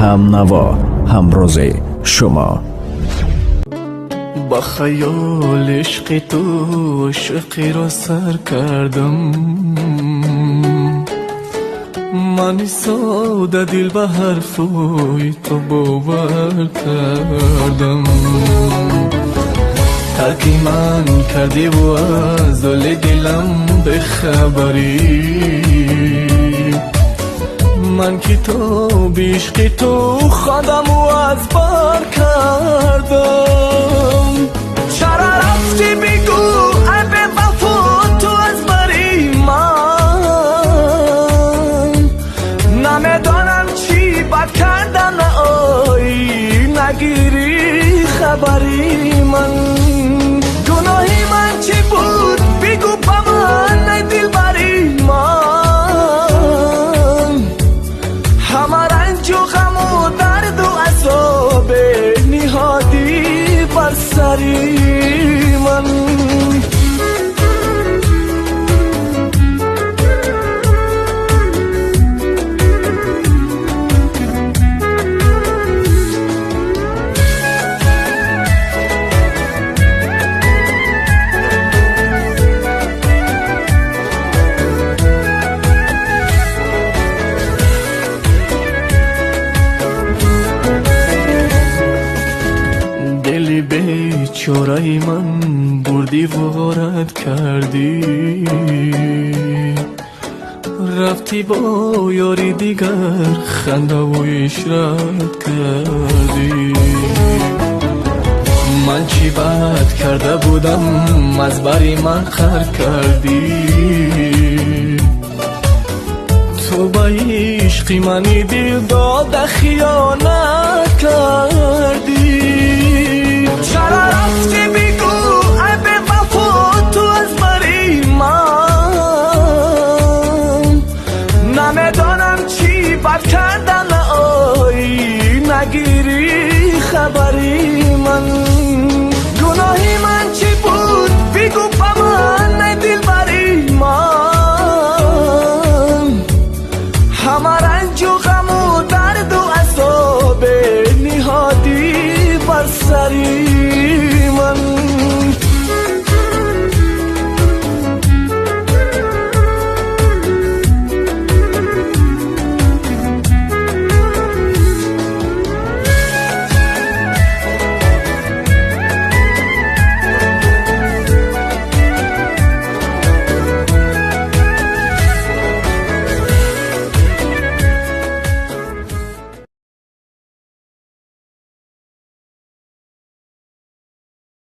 هم نوا، همراز شما. با خیال عشق تو عشقی را سر کردم، من ساده دل به حرفای تو باور کردم. ترکی من کردی و از حال دلم بخبری، من کتاب عشق تو خودم و از بر کردم. چرا رفتی بگو ای به وفا تو از بری من، نمیدانم چی بد کردم آی نگیری خبری من. گناهی من چی بود بگو با من ای دل بری من، همه رنج و غم و درد و عذاب نهادی بر سری من. بیچاره من بردی و غارت کردی، رفتی با یاری دیگر خنده و عشرت کردی. من چی بد کرده بودم از بری من خر کردی، تو با عشقی منی دل داده خیانت